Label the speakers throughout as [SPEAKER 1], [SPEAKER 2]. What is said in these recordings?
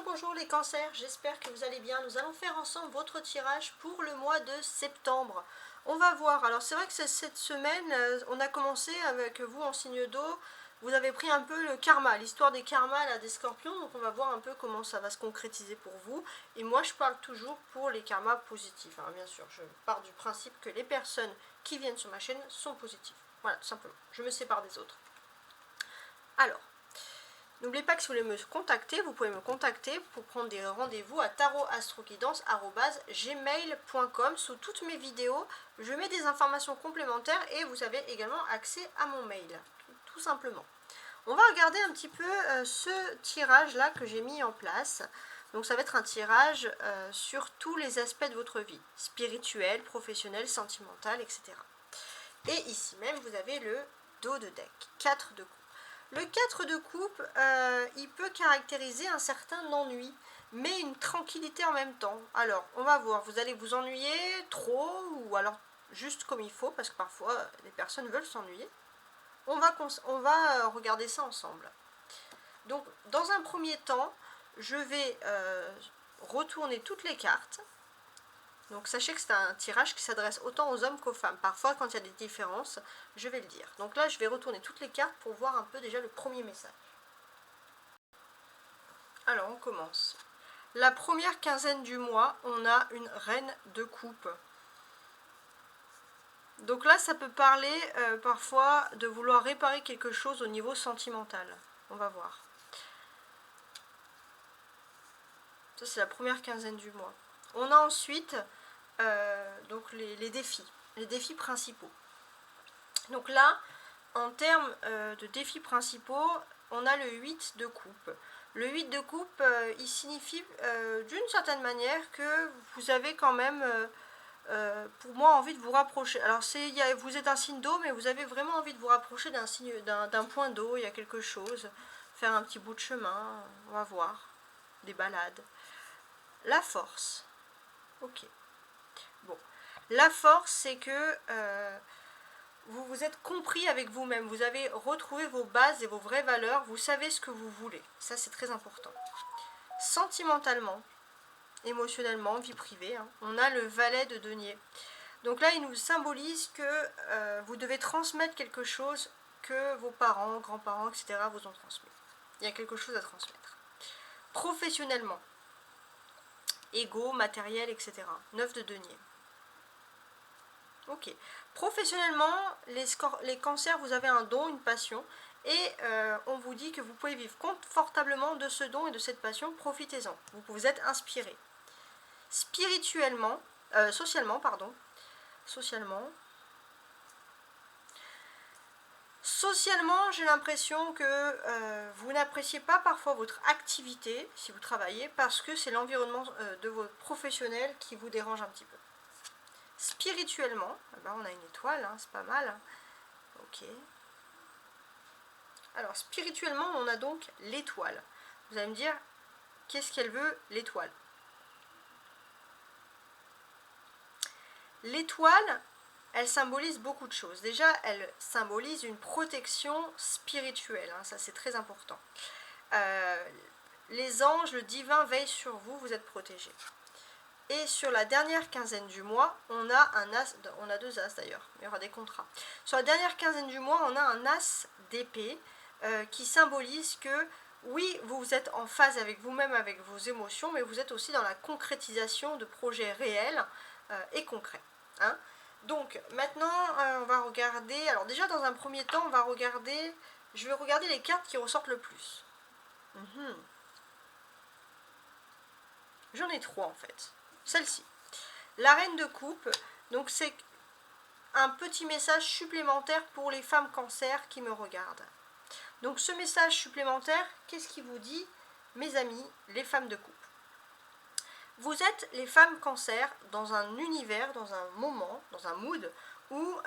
[SPEAKER 1] Bonjour les cancers, j'espère que vous allez bien. Nous allons faire ensemble votre tirage pour le mois de septembre. On va voir, alors c'est vrai que cette semaine, on a commencé avec vous en signe d'eau. Vous avez pris un peu le karma, l'histoire des karmas là, des scorpions, donc on va voir un peu comment ça va se concrétiser pour vous. Et moi je parle toujours pour les karmas positifs, hein, bien sûr. Je pars du principe que les personnes qui viennent sur ma chaîne sont positives. Voilà, tout simplement. Je me sépare des autres. Alors, n'oubliez pas que si vous voulez me contacter, vous pouvez me contacter pour prendre des rendez-vous à tarotastroguidance@gmail.com. Sous toutes mes vidéos, je mets des informations complémentaires et vous avez également accès à mon mail, tout simplement. On va regarder un petit peu ce tirage-là que j'ai mis en place. Donc ça va être un tirage sur tous les aspects de votre vie, spirituel, professionnel, sentimental, etc. Et ici même, vous avez le dos de deck, 4 de coupe. Le 4 de coupe, il peut caractériser un certain ennui, mais une tranquillité en même temps. Alors, on va voir, vous allez vous ennuyer trop, ou alors juste comme il faut, parce que parfois, les personnes veulent s'ennuyer. On va regarder ça ensemble. Donc, dans un premier temps, je vais retourner toutes les cartes. Donc sachez que c'est un tirage qui s'adresse autant aux hommes qu'aux femmes. Parfois, quand il y a des différences, je vais le dire. Donc là, je vais retourner toutes les cartes pour voir un peu déjà le premier message. Alors, on commence. La première quinzaine du mois, on a une reine de coupe. Donc là, ça peut parler parfois de vouloir réparer quelque chose au niveau sentimental. On va voir. Ça, c'est la première quinzaine du mois. On a ensuite donc les défis principaux. Donc là, en termes de défis principaux, on a le 8 de coupe. Le 8 de coupe, il signifie d'une certaine manière que vous avez quand même, pour moi, envie de vous rapprocher. Alors, vous êtes un signe d'eau, mais vous avez vraiment envie de vous rapprocher d'un point d'eau, il y a quelque chose. Faire un petit bout de chemin, on va voir. Des balades. La force. Ok. Bon. La force, c'est que vous vous êtes compris avec vous-même. Vous avez retrouvé vos bases et vos vraies valeurs. Vous savez ce que vous voulez. Ça, c'est très important. Sentimentalement, émotionnellement, vie privée, hein, on a le valet de denier. Donc là, il nous symbolise que vous devez transmettre quelque chose que vos parents, grands-parents, etc. vous ont transmis. Il y a quelque chose à transmettre. Professionnellement, ego, matériel, etc. 9 de denier. Ok. Professionnellement, les cancers, vous avez un don, une passion, et on vous dit que vous pouvez vivre confortablement de ce don et de cette passion, profitez-en. Vous êtes inspiré. Spirituellement, socialement, j'ai l'impression que vous n'appréciez pas parfois votre activité, si vous travaillez, parce que c'est l'environnement de votre professionnel qui vous dérange un petit peu. Spirituellement, ben on a une étoile, hein, c'est pas mal. Hein. Ok. Alors, spirituellement, on a donc l'étoile. Vous allez me dire, qu'est-ce qu'elle veut, l'étoile? L'étoile, elle symbolise beaucoup de choses. Déjà, elle symbolise une protection spirituelle. Hein, ça, c'est très important. Les anges, le divin veille sur vous, vous êtes protégés. Et sur la dernière quinzaine du mois, on a deux as d'ailleurs, il y aura des contrats. Sur la dernière quinzaine du mois, on a un as d'épée qui symbolise que oui, vous êtes en phase avec vous-même, avec vos émotions, mais vous êtes aussi dans la concrétisation de projets réels et concrets. Hein. Donc maintenant, on va regarder, alors déjà dans un premier temps, je vais regarder les cartes qui ressortent le plus. J'en ai 3 en fait. Celle-ci, la reine de coupe, donc c'est un petit message supplémentaire pour les femmes cancer qui me regardent. Donc ce message supplémentaire, qu'est-ce qu'il vous dit, mes amis, les femmes de coupe? Vous êtes les femmes cancer dans un univers, dans un moment, dans un mood où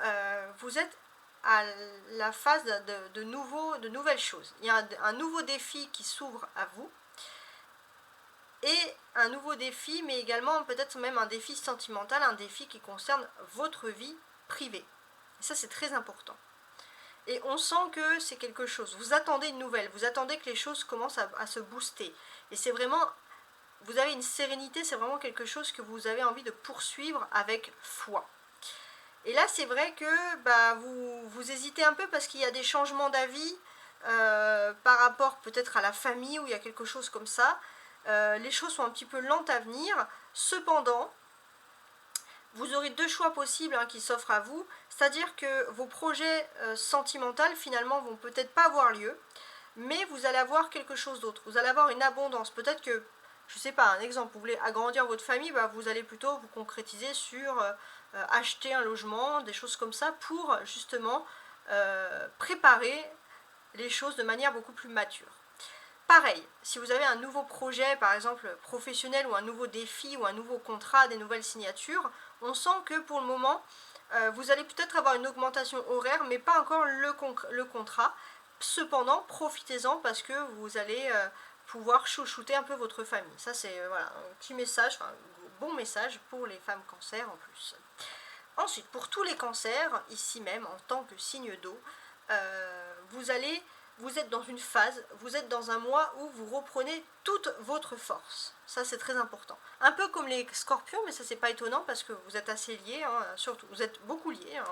[SPEAKER 1] vous êtes à la phase de nouvelles choses. Il y a un nouveau défi qui s'ouvre à vous. Et un nouveau défi, mais également peut-être même un défi sentimental, un défi qui concerne votre vie privée. Et ça, c'est très important. Et on sent que c'est quelque chose. Vous attendez une nouvelle, vous attendez que les choses commencent à se booster. Et c'est vraiment, vous avez une sérénité, c'est vraiment quelque chose que vous avez envie de poursuivre avec foi. Et là, c'est vrai que vous hésitez un peu parce qu'il y a des changements d'avis par rapport peut-être à la famille où il y a quelque chose comme ça. Les choses sont un petit peu lentes à venir. Cependant, vous aurez deux choix possibles qui s'offrent à vous. C'est-à-dire que vos projets sentimentaux finalement vont peut-être pas avoir lieu, mais vous allez avoir quelque chose d'autre. Vous allez avoir une abondance. Peut-être que, je ne sais pas, un exemple, vous voulez agrandir votre famille, vous allez plutôt vous concrétiser sur acheter un logement, des choses comme ça, pour justement préparer les choses de manière beaucoup plus mature. Pareil, si vous avez un nouveau projet, par exemple professionnel, ou un nouveau défi, ou un nouveau contrat, des nouvelles signatures, on sent que pour le moment, vous allez peut-être avoir une augmentation horaire, mais pas encore le contrat. Cependant, profitez-en parce que vous allez pouvoir chouchouter un peu votre famille. Ça, c'est voilà, un petit message, un bon message pour les femmes cancer en plus. Ensuite, pour tous les cancers, ici même, en tant que signe d'eau, vous êtes dans une phase, vous êtes dans un mois où vous reprenez toute votre force. Ça, c'est très important. Un peu comme les scorpions, mais ça, c'est pas étonnant parce que vous êtes assez liés, surtout, vous êtes beaucoup liés,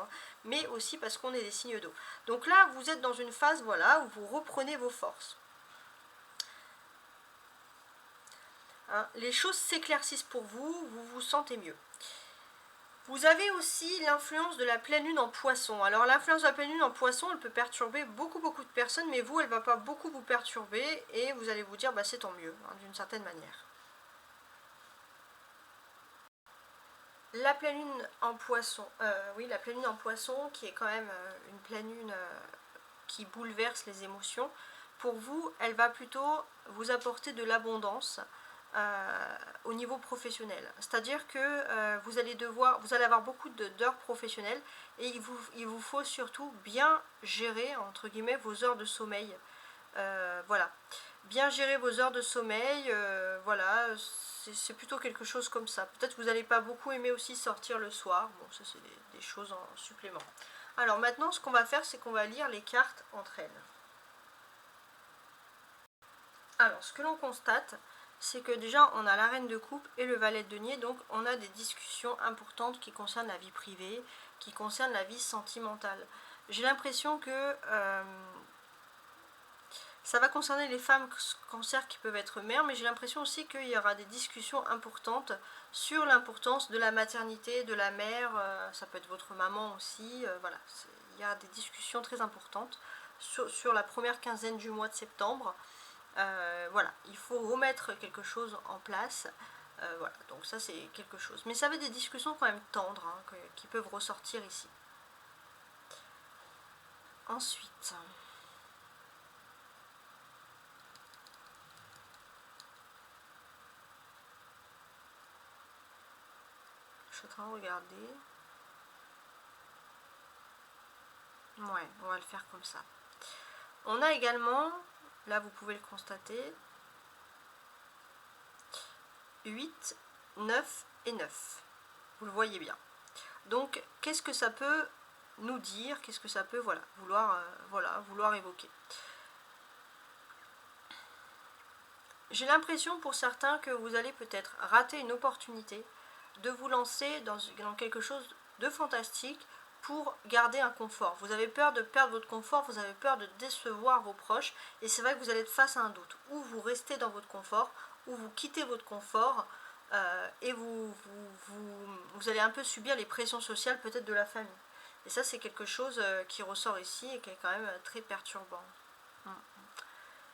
[SPEAKER 1] mais aussi parce qu'on est des signes d'eau. Donc là, vous êtes dans une phase, voilà, où vous reprenez vos forces. Les choses s'éclaircissent pour vous, vous vous sentez mieux. Vous avez aussi l'influence de la pleine lune en poisson. Alors l'influence de la pleine lune en poisson, elle peut perturber beaucoup de personnes, mais vous, elle ne va pas beaucoup vous perturber et vous allez vous dire, c'est tant mieux, d'une certaine manière. La pleine lune en poisson, oui, la pleine lune en poisson, qui est quand même une pleine lune qui bouleverse les émotions, pour vous, elle va plutôt vous apporter de l'abondance, au niveau professionnel. C'est-à-dire que vous allez avoir beaucoup d'heures professionnelles et il vous faut surtout bien gérer, entre guillemets, vos heures de sommeil. Voilà. Bien gérer vos heures de sommeil, voilà, c'est plutôt quelque chose comme ça. Peut-être que vous n'allez pas beaucoup aimer aussi sortir le soir. Bon, ça c'est des choses en supplément. Alors maintenant, ce qu'on va faire, c'est qu'on va lire les cartes entre elles. Alors, ce que l'on constate, c'est que déjà on a la reine de coupe et le valet de denier, donc on a des discussions importantes qui concernent la vie privée, qui concernent la vie sentimentale. J'ai l'impression que ça va concerner les femmes cancer qui peuvent être mères, mais j'ai l'impression aussi qu'il y aura des discussions importantes sur l'importance de la maternité, de la mère, ça peut être votre maman aussi, voilà, il y a des discussions très importantes sur la première quinzaine du mois de septembre. Voilà, il faut remettre quelque chose en place. Voilà, donc ça c'est quelque chose. Mais ça va être des discussions quand même tendres qui peuvent ressortir ici. Ensuite, je suis en train de regarder. Ouais, on va le faire comme ça. On a également, là vous pouvez le constater, 8, 9 et 9. Vous le voyez bien. Donc, qu'est-ce que ça peut nous dire? Qu'est-ce que ça peut vouloir évoquer? J'ai l'impression pour certains que vous allez peut-être rater une opportunité de vous lancer dans quelque chose de fantastique pour garder un confort. Vous avez peur de perdre votre confort, vous avez peur de décevoir vos proches, et c'est vrai que vous allez être face à un doute. Ou vous restez dans votre confort, ou vous quittez votre confort, et vous allez un peu subir les pressions sociales peut-être de la famille. Et ça, c'est quelque chose qui ressort ici et qui est quand même très perturbant.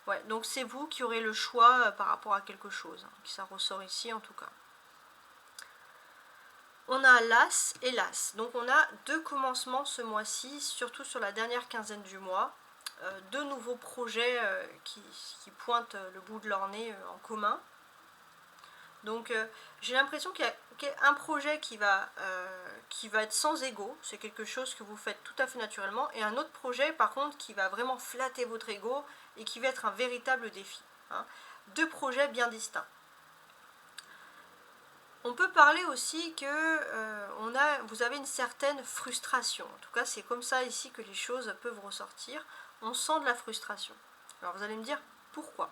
[SPEAKER 1] Ouais, donc c'est vous qui aurez le choix par rapport à quelque chose, ça ressort ici en tout cas. On a l'As et l'As, donc on a deux commencements ce mois-ci, surtout sur la dernière quinzaine du mois. Deux nouveaux projets qui pointent le bout de leur nez en commun. Donc j'ai l'impression qu'il y a un projet qui va être sans ego, c'est quelque chose que vous faites tout à fait naturellement, et un autre projet par contre qui va vraiment flatter votre ego et qui va être un véritable défi. Deux projets bien distincts. On peut parler aussi que vous avez une certaine frustration. En tout cas, c'est comme ça ici que les choses peuvent ressortir. On sent de la frustration. Alors vous allez me dire pourquoi.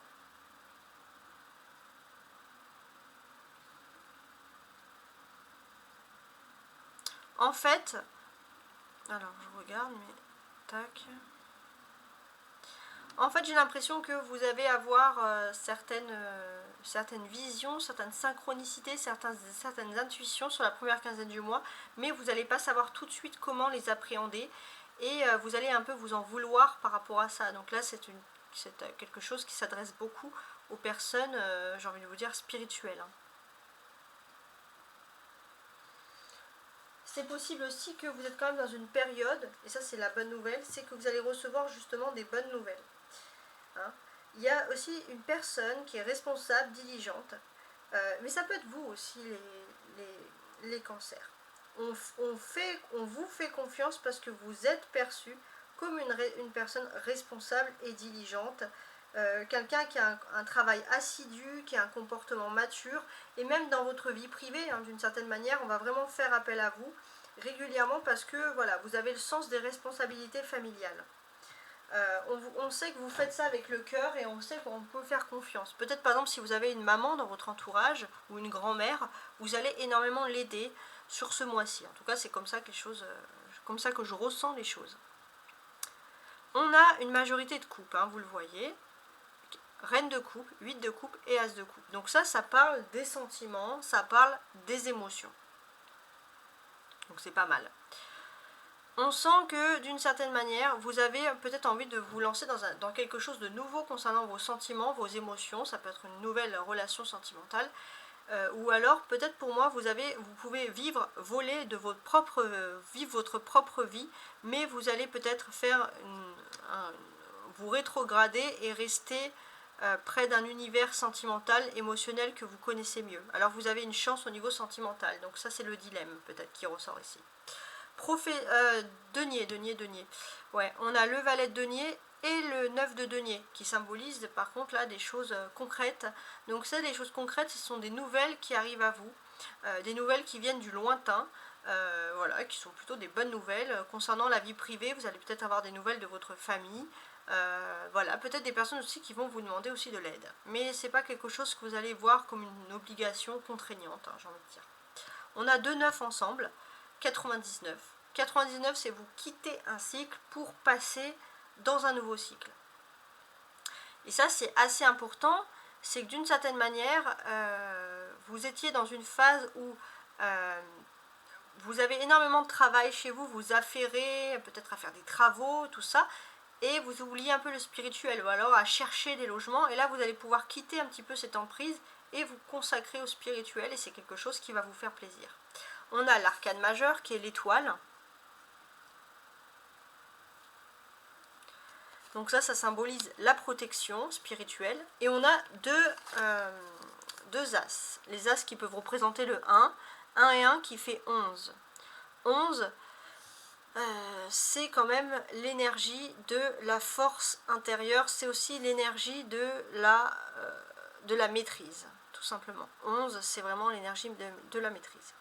[SPEAKER 1] En fait, alors je regarde, mais tac. En fait, j'ai l'impression que vous allez avoir certaines visions, certaines synchronicités, certaines intuitions sur la première quinzaine du mois, mais vous n'allez pas savoir tout de suite comment les appréhender et vous allez un peu vous en vouloir par rapport à ça. Donc là, c'est quelque chose qui s'adresse beaucoup aux personnes, j'ai envie de vous dire, spirituelles. C'est possible aussi que vous êtes quand même dans une période, et ça c'est la bonne nouvelle, c'est que vous allez recevoir justement des bonnes nouvelles. Hein. Il y a aussi une personne qui est responsable, diligente, mais ça peut être vous aussi les cancers. On vous fait confiance parce que vous êtes perçu comme une personne responsable et diligente, quelqu'un qui a un travail assidu, qui a un comportement mature, et même dans votre vie privée, hein, d'une certaine manière, on va vraiment faire appel à vous régulièrement parce que voilà, vous avez le sens des responsabilités familiales. On sait que vous faites ça avec le cœur et on sait qu'on peut faire confiance. Peut-être par exemple si vous avez une maman dans votre entourage ou une grand-mère, vous allez énormément l'aider sur ce mois-ci. En tout cas, c'est comme ça que les choses, comme ça que je ressens les choses. On a une majorité de coupe, hein, vous le voyez. Reine de coupe, 8 de coupe et as de coupe. Donc ça parle des sentiments, ça parle des émotions. Donc c'est pas mal. On sent que d'une certaine manière, vous avez peut-être envie de vous lancer dans quelque chose de nouveau concernant vos sentiments, vos émotions. Ça peut être une nouvelle relation sentimentale. Ou alors, peut-être pour moi, vous pouvez vivre votre propre vie, mais vous allez peut-être vous rétrograder et rester près d'un univers sentimental, émotionnel que vous connaissez mieux. Alors vous avez une chance au niveau sentimental. Donc ça, c'est le dilemme peut-être qui ressort ici. Denier. Ouais, on a le valet de denier et le 9 de denier qui symbolise par contre là des choses concrètes. Donc c'est des choses concrètes, ce sont des nouvelles qui arrivent à vous, des nouvelles qui viennent du lointain, voilà, qui sont plutôt des bonnes nouvelles. Concernant la vie privée, vous allez peut-être avoir des nouvelles de votre famille. Voilà, peut-être des personnes aussi qui vont vous demander aussi de l'aide. Mais c'est pas quelque chose que vous allez voir comme une obligation contraignante, hein, j'ai envie de dire. On a 2 9 ensemble. 99. 99, c'est vous quitter un cycle pour passer dans un nouveau cycle. Et ça, c'est assez important. C'est que d'une certaine manière, vous étiez dans une phase où vous avez énormément de travail chez vous, vous affairez, peut-être à faire des travaux, tout ça, et vous oubliez un peu le spirituel, ou alors à chercher des logements. Et là, vous allez pouvoir quitter un petit peu cette emprise et vous consacrer au spirituel, et c'est quelque chose qui va vous faire plaisir. On a l'arcane majeur qui est l'étoile. Donc ça symbolise la protection spirituelle. Et on a deux as. Les as qui peuvent représenter le 1. 1 et 1 qui fait 11. 11, c'est quand même l'énergie de la force intérieure. C'est aussi l'énergie de la maîtrise, tout simplement. 11, c'est vraiment l'énergie de la maîtrise.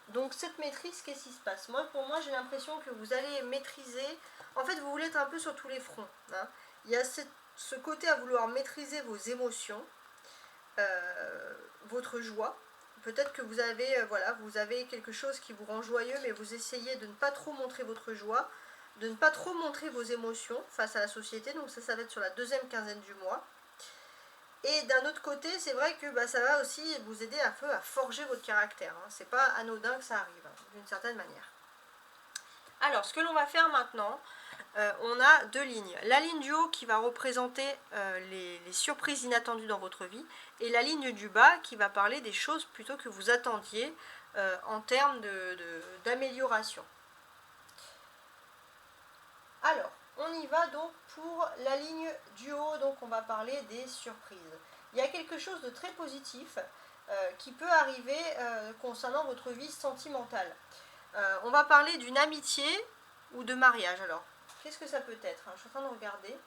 [SPEAKER 1] Donc cette maîtrise, qu'est-ce qui se passe? Pour moi, j'ai l'impression que vous allez maîtriser. En fait, vous voulez être un peu sur tous les fronts. Hein. Il y a ce côté à vouloir maîtriser vos émotions, votre joie. Peut-être que vous avez quelque chose qui vous rend joyeux, mais vous essayez de ne pas trop montrer votre joie, de ne pas trop montrer vos émotions face à la société. Donc ça va être sur la deuxième quinzaine du mois. Et d'un autre côté, c'est vrai que ça va aussi vous aider un peu à forger votre caractère. Hein. C'est pas anodin que ça arrive, hein, d'une certaine manière. Alors, ce que l'on va faire maintenant, on a 2 lignes. La ligne du haut qui va représenter les surprises inattendues dans votre vie, et la ligne du bas qui va parler des choses plutôt que vous attendiez en termes d'amélioration. Alors, on y va donc pour la ligne du haut, donc on va parler des surprises. Il y a quelque chose de très positif qui peut arriver concernant votre vie sentimentale. On va parler d'une amitié ou de mariage. Alors, qu'est-ce que ça peut être? Je suis en train de regarder.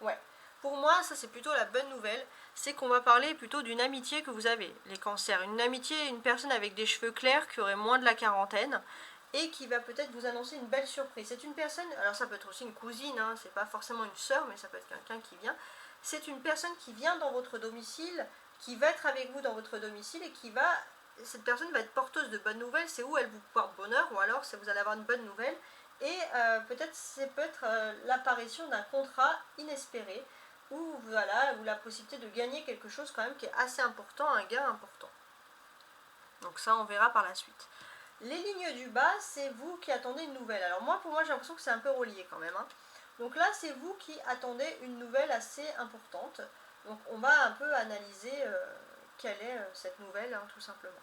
[SPEAKER 1] Ouais. pour moi, ça c'est plutôt la bonne nouvelle, c'est qu'on va parler plutôt d'une amitié que vous avez, les cancers. Une amitié, une personne avec des cheveux clairs qui aurait moins de la quarantaine et qui va peut-être vous annoncer une belle surprise. C'est une personne, alors ça peut être aussi une cousine, hein, c'est pas forcément une sœur, mais ça peut être quelqu'un qui vient. C'est une personne qui vient dans votre domicile, qui va être avec vous dans votre domicile et qui va... Cette personne va être porteuse de bonnes nouvelles, c'est où elle vous porte bonheur, ou alors vous allez avoir une bonne nouvelle. Et peut-être c'est peut-être l'apparition d'un contrat inespéré, ou voilà, ou la possibilité de gagner quelque chose quand même qui est assez important, un gain important. Donc ça on verra par la suite. Les lignes du bas, c'est vous qui attendez une nouvelle. Alors moi, pour moi, j'ai l'impression que c'est un peu relié quand même, hein. Donc là, c'est vous qui attendez une nouvelle assez importante. Donc on va un peu analyser quelle est cette nouvelle, hein, tout simplement.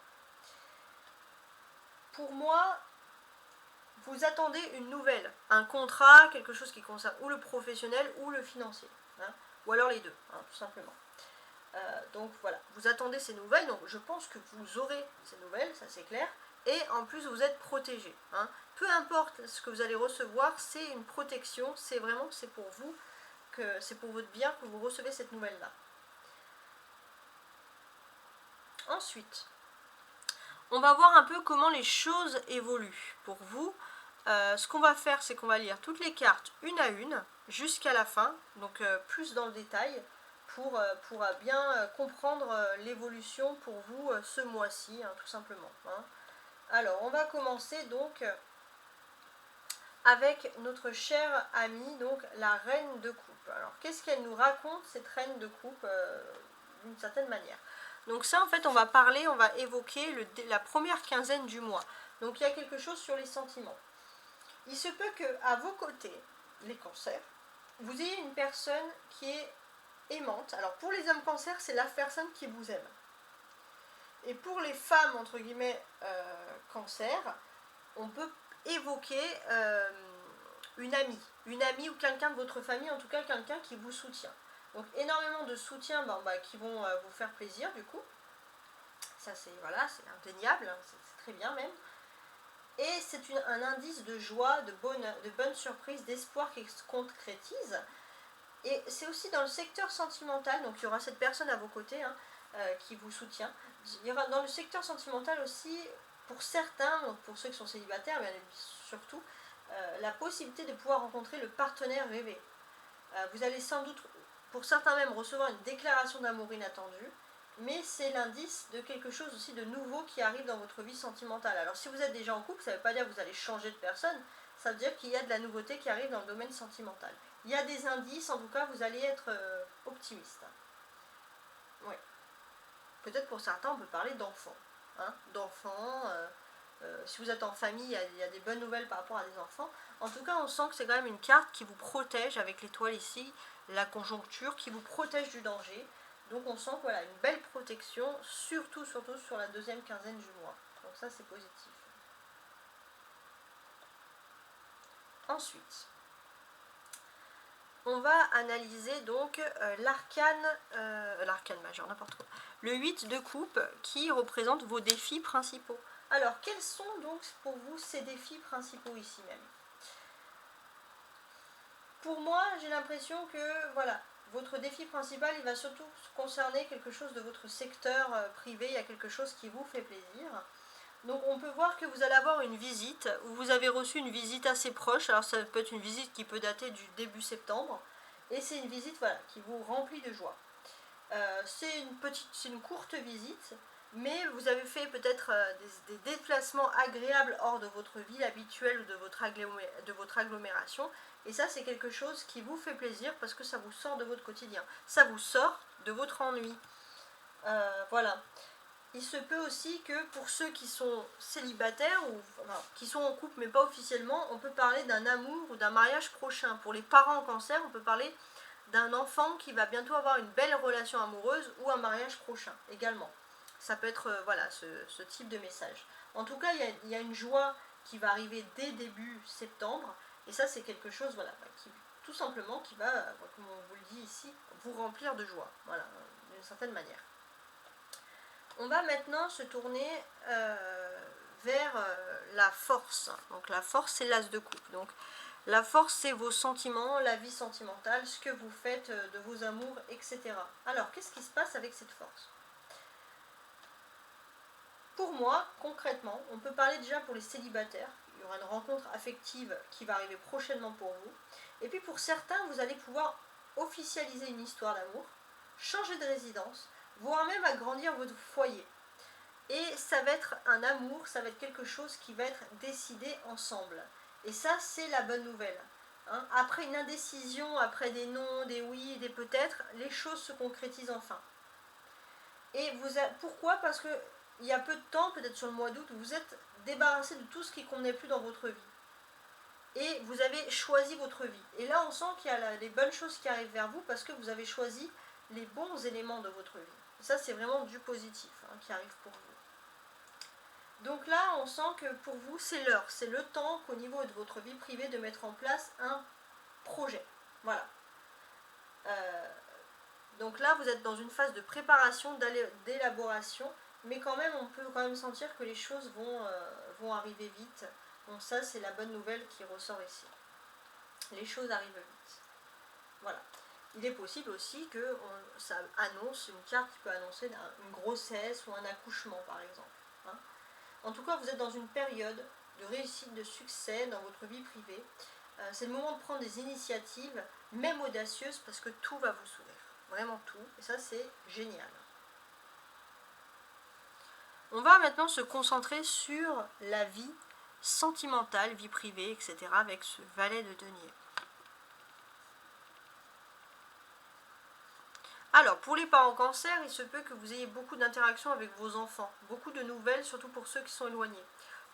[SPEAKER 1] Pour moi, vous attendez une nouvelle, un contrat, quelque chose qui concerne ou le professionnel ou le financier, hein, ou alors les deux, hein, tout simplement. Donc voilà, vous attendez ces nouvelles, donc je pense que vous aurez ces nouvelles, ça c'est clair, et en plus vous êtes protégé, hein. Peu importe ce que vous allez recevoir, c'est une protection, c'est vraiment, c'est pour vous, que c'est pour votre bien que vous recevez cette nouvelle-là. Ensuite, on va voir un peu comment les choses évoluent pour vous. Ce qu'on va faire, c'est qu'on va lire toutes les cartes une à une jusqu'à la fin, donc plus dans le détail, pour bien comprendre l'évolution pour vous ce mois-ci, hein, tout simplement, hein. Alors, on va commencer donc avec notre chère amie, donc la reine de coupe. Alors, qu'est-ce qu'elle nous raconte, cette reine de coupe, d'une certaine manière? Donc ça, en fait, on va évoquer la première quinzaine du mois. Donc, il y a quelque chose sur les sentiments. Il se peut qu'à vos côtés, les cancers, vous ayez une personne qui est aimante. Alors, pour les hommes cancers, c'est la personne qui vous aime. Et pour les femmes, entre guillemets, cancer, on peut évoquer une amie ou quelqu'un de votre famille, en tout cas quelqu'un qui vous soutient. Donc énormément de soutien qui vont vous faire plaisir du coup. Ça c'est voilà, c'est indéniable, hein, c'est très bien même. Et c'est un indice de joie, de bonne surprise, d'espoir qui se concrétise. Et c'est aussi dans le secteur sentimental, donc il y aura cette personne à vos côtés, hein, qui vous soutient. Il y aura dans le secteur sentimental aussi, pour certains, donc pour ceux qui sont célibataires, mais surtout, la possibilité de pouvoir rencontrer le partenaire rêvé. Vous allez sans doute, pour certains même, recevoir une déclaration d'amour inattendue, mais c'est l'indice de quelque chose aussi de nouveau qui arrive dans votre vie sentimentale. Alors si vous êtes déjà en couple, ça ne veut pas dire que vous allez changer de personne, ça veut dire qu'il y a de la nouveauté qui arrive dans le domaine sentimental. Il y a des indices, en tout cas, vous allez être optimiste. Oui. Peut-être pour certains, on peut parler d'enfants. Hein, d'enfants, si vous êtes en famille, il y a des bonnes nouvelles par rapport à des enfants. En tout cas, on sent que c'est quand même une carte qui vous protège, avec l'étoile ici, la conjoncture, qui vous protège du danger. Donc on sent que, voilà, une belle protection, surtout sur la deuxième quinzaine du mois. Donc ça, c'est positif. Ensuite, on va analyser donc l'arcane majeur, n'importe quoi. Le 8 de coupe qui représente vos défis principaux. Alors, quels sont donc pour vous ces défis principaux ici même? Pour moi, j'ai l'impression que, voilà, votre défi principal, il va surtout concerner quelque chose de votre secteur privé, il y a quelque chose qui vous fait plaisir. Donc on peut voir que vous allez avoir une visite, ou vous avez reçu une visite assez proche, alors ça peut être une visite qui peut dater du début septembre, et c'est une visite voilà, qui vous remplit de joie. C'est une courte visite, mais vous avez fait peut-être des déplacements agréables hors de votre ville habituelle ou de votre agglomération, et ça c'est quelque chose qui vous fait plaisir parce que ça vous sort de votre quotidien, ça vous sort de votre ennui. Voilà. Il se peut aussi que pour ceux qui sont célibataires ou enfin, qui sont en couple mais pas officiellement, on peut parler d'un amour ou d'un mariage prochain. Pour les parents en cancer, on peut parler d'un enfant qui va bientôt avoir une belle relation amoureuse ou un mariage prochain également. Ça peut être voilà, ce type de message. En tout cas, il y a une joie qui va arriver dès début septembre et ça c'est quelque chose voilà, qui tout simplement qui va, comme on vous le dit ici, vous remplir de joie, voilà, d'une certaine manière. On va maintenant se tourner vers la force. Donc la force, c'est l'as de coupe. Donc La force, c'est vos sentiments, la vie sentimentale, ce que vous faites de vos amours, etc. Alors, qu'est-ce qui se passe avec cette force? Pour moi, concrètement, on peut parler déjà pour les célibataires. Il y aura une rencontre affective qui va arriver prochainement pour vous. Et puis pour certains, vous allez pouvoir officialiser une histoire d'amour, changer de résidence, voire même agrandir votre foyer. Et ça va être un amour, ça va être quelque chose qui va être décidé ensemble. Et ça, c'est la bonne nouvelle. Hein, après une indécision, après des non, des oui, des peut-être, les choses se concrétisent enfin. Et pourquoi? Parce que il y a peu de temps, peut-être sur le mois d'août, vous êtes débarrassé de tout ce qui ne convenait plus dans votre vie. Et vous avez choisi votre vie. Et là, on sent qu'il y a des bonnes choses qui arrivent vers vous parce que vous avez choisi les bons éléments de votre vie. Et ça, c'est vraiment du positif qui arrive pour vous. Donc là, on sent que pour vous, c'est l'heure. C'est le temps qu'au niveau de votre vie privée, de mettre en place un projet. Voilà. Donc là, vous êtes dans une phase de préparation, d'élaboration, mais quand même, on peut quand même sentir que les choses vont arriver vite. Donc ça, c'est la bonne nouvelle qui ressort ici. Les choses arrivent vite. Voilà. Il est possible aussi que ça annonce, une carte qui peut annoncer une grossesse ou un accouchement, par exemple. Hein. En tout cas, vous êtes dans une période de réussite, de succès dans votre vie privée. C'est le moment de prendre des initiatives, même audacieuses, parce que tout va vous sourire. Vraiment tout. Et ça, c'est génial. On va maintenant se concentrer sur la vie sentimentale, vie privée, etc. avec ce valet de denier. Alors, pour les parents cancer, il se peut que vous ayez beaucoup d'interactions avec vos enfants. Beaucoup de nouvelles, surtout pour ceux qui sont éloignés.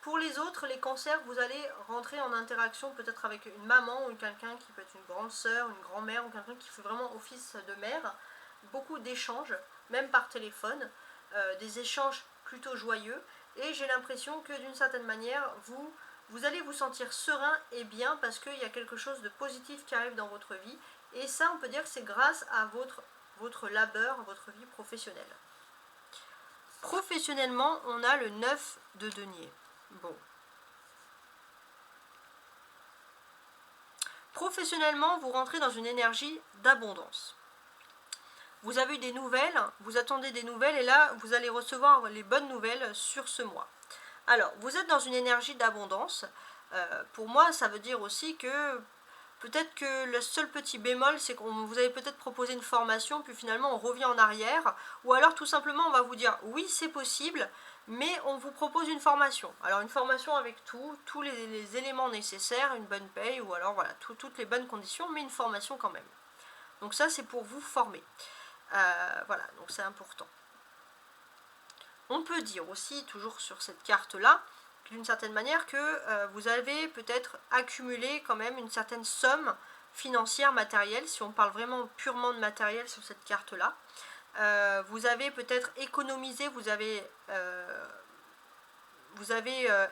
[SPEAKER 1] Pour les autres, les cancers, vous allez rentrer en interaction peut-être avec une maman ou quelqu'un qui peut être une grande sœur, une grand-mère ou quelqu'un qui fait vraiment office de mère. Beaucoup d'échanges, même par téléphone, des échanges plutôt joyeux. Et j'ai l'impression que d'une certaine manière, vous allez vous sentir serein et bien parce qu'il y a quelque chose de positif qui arrive dans votre vie. Et ça, on peut dire que c'est grâce à votre labeur, votre vie professionnelle. Professionnellement, on a le 9 de denier. Bon. Professionnellement, vous rentrez dans une énergie d'abondance. Vous avez eu des nouvelles, vous attendez des nouvelles et là, vous allez recevoir les bonnes nouvelles sur ce mois. Alors, vous êtes dans une énergie d'abondance. Pour moi, ça veut dire aussi que peut-être que le seul petit bémol, c'est que vous avez peut-être proposé une formation, puis finalement on revient en arrière, ou alors tout simplement on va vous dire oui c'est possible, mais on vous propose une formation. Alors une formation avec tous les éléments nécessaires, une bonne paye, ou alors voilà, toutes les bonnes conditions, mais une formation quand même. Donc ça c'est pour vous former. Voilà, donc c'est important. On peut dire aussi, toujours sur cette carte-là, d'une certaine manière que vous avez peut-être accumulé quand même une certaine somme financière, matérielle, si on parle vraiment purement de matériel sur cette carte-là. Vous avez peut-être économisé, vous avez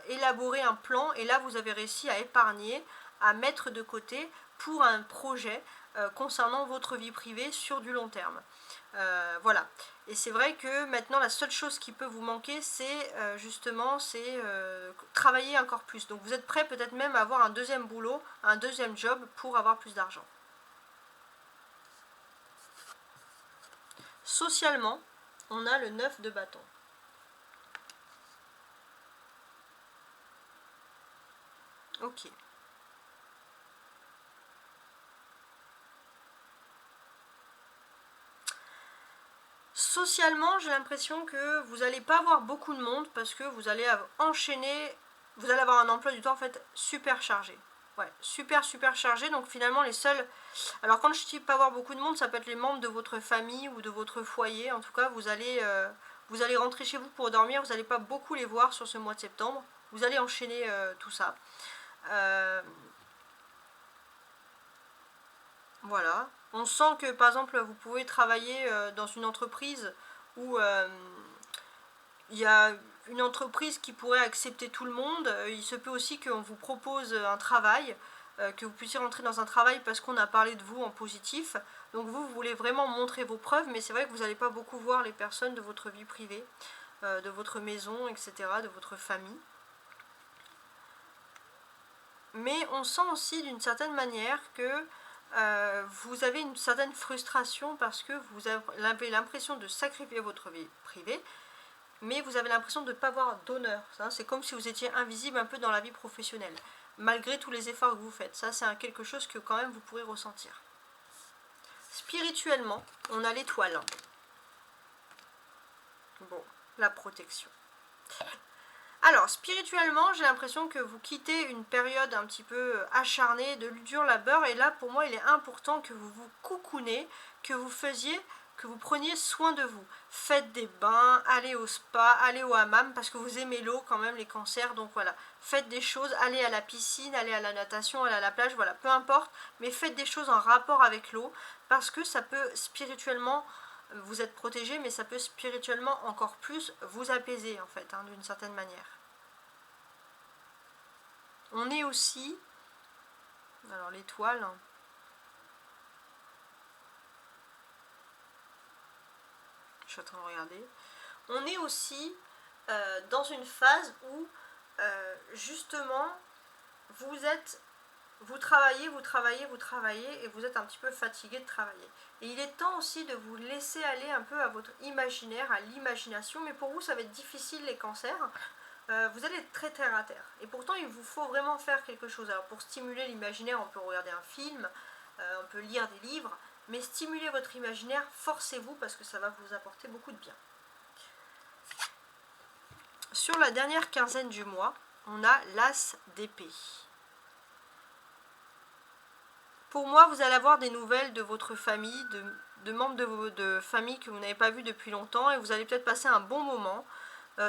[SPEAKER 1] élaboré un plan et là vous avez réussi à épargner, à mettre de côté pour un projet concernant votre vie privée sur du long terme. Voilà. Et c'est vrai que maintenant la seule chose qui peut vous manquer c'est justement travailler encore plus. Donc vous êtes prêt peut-être même à avoir un deuxième boulot, un deuxième job pour avoir plus d'argent. Socialement, on a le 9 de bâton. Ok. Socialement, j'ai l'impression que vous n'allez pas avoir beaucoup de monde parce que vous allez enchaîner, vous allez avoir un emploi du temps en fait super chargé. Ouais, super chargé. Donc finalement les seuls... Alors quand je dis pas avoir beaucoup de monde, ça peut être les membres de votre famille ou de votre foyer. En tout cas, vous allez rentrer chez vous pour dormir. Vous n'allez pas beaucoup les voir sur ce mois de septembre. Vous allez enchaîner tout ça. Voilà. On sent que par exemple vous pouvez travailler dans une entreprise où il y a une entreprise qui pourrait accepter tout le monde. Il se peut aussi qu'on vous propose un travail, que vous puissiez rentrer dans un travail parce qu'on a parlé de vous en positif. Donc vous voulez vraiment montrer vos preuves, mais c'est vrai que vous n'allez pas beaucoup voir les personnes de votre vie privée, de votre maison, etc., de votre famille. mais on sent aussi d'une certaine manière que vous avez une certaine frustration parce que vous avez l'impression de sacrifier votre vie privée, mais vous avez l'impression de ne pas avoir d'honneur. C'est comme si vous étiez invisible un peu dans la vie professionnelle, malgré tous les efforts que vous faites. Ça, c'est quelque chose que quand même vous pourrez ressentir. Spirituellement, on a l'étoile. Bon, la protection. Alors, spirituellement, j'ai l'impression que vous quittez une période un petit peu acharnée, de dur labeur, et là, pour moi, il est important que vous vous coucounez, que vous preniez soin de vous. Faites des bains, allez au spa, allez au hammam, parce que vous aimez l'eau quand même, les cancers, donc voilà. Faites des choses, allez à la piscine, allez à la natation, allez à la plage, voilà, peu importe, mais faites des choses en rapport avec l'eau, parce que ça peut spirituellement, vous êtes protégé, mais ça peut spirituellement encore plus vous apaiser, en fait, d'une certaine manière. On est aussi, alors l'étoile, je suis en train de regarder, on est aussi dans une phase où justement vous travaillez et vous êtes un petit peu fatigué de travailler. Et il est temps aussi de vous laisser aller un peu à votre imaginaire, à l'imagination, mais pour vous ça va être difficile les cancers. Vous allez être très terre à terre. Et pourtant, il vous faut vraiment faire quelque chose. Alors, pour stimuler l'imaginaire, on peut regarder un film, on peut lire des livres, mais stimuler votre imaginaire, forcez-vous parce que ça va vous apporter beaucoup de bien. Sur la dernière quinzaine du mois, on a l'As d'épée. Pour moi, vous allez avoir des nouvelles de votre famille, de membres de famille que vous n'avez pas vus depuis longtemps, et vous allez peut-être passer un bon moment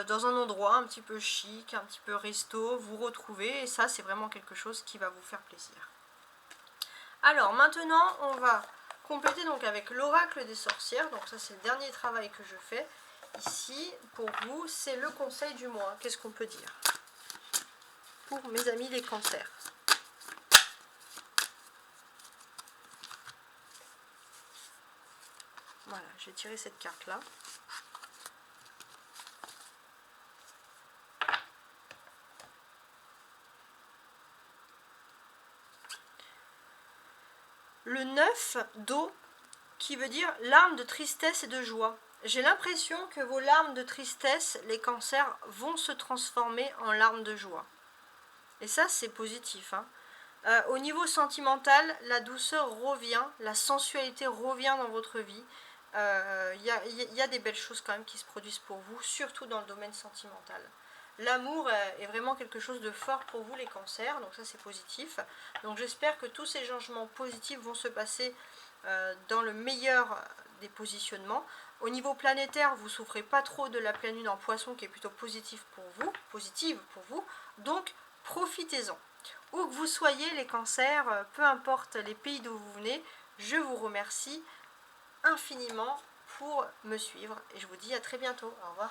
[SPEAKER 1] dans un endroit un petit peu chic, un petit peu resto, vous retrouver, et ça c'est vraiment quelque chose qui va vous faire plaisir. Alors maintenant on va compléter donc avec l'oracle des sorcières, donc ça c'est le dernier travail que je fais ici pour vous, c'est le conseil du mois. Qu'est-ce qu'on peut dire pour mes amis les cancers? Voilà, j'ai tiré cette carte là. Le 9 d'eau, qui veut dire larmes de tristesse et de joie. J'ai l'impression que vos larmes de tristesse, les cancers, vont se transformer en larmes de joie. Et ça, c'est positif. Au niveau sentimental, la douceur revient, la sensualité revient dans votre vie. Y a des belles choses quand même qui se produisent pour vous, surtout dans le domaine sentimental. L'amour est vraiment quelque chose de fort pour vous les cancers, donc ça c'est positif. Donc j'espère que tous ces changements positifs vont se passer dans le meilleur des positionnements. Au niveau planétaire, vous ne souffrez pas trop de la pleine lune en poisson qui est plutôt positive pour vous, donc profitez-en. Où que vous soyez les cancers, peu importe les pays d'où vous venez, je vous remercie infiniment pour me suivre et je vous dis à très bientôt. Au revoir.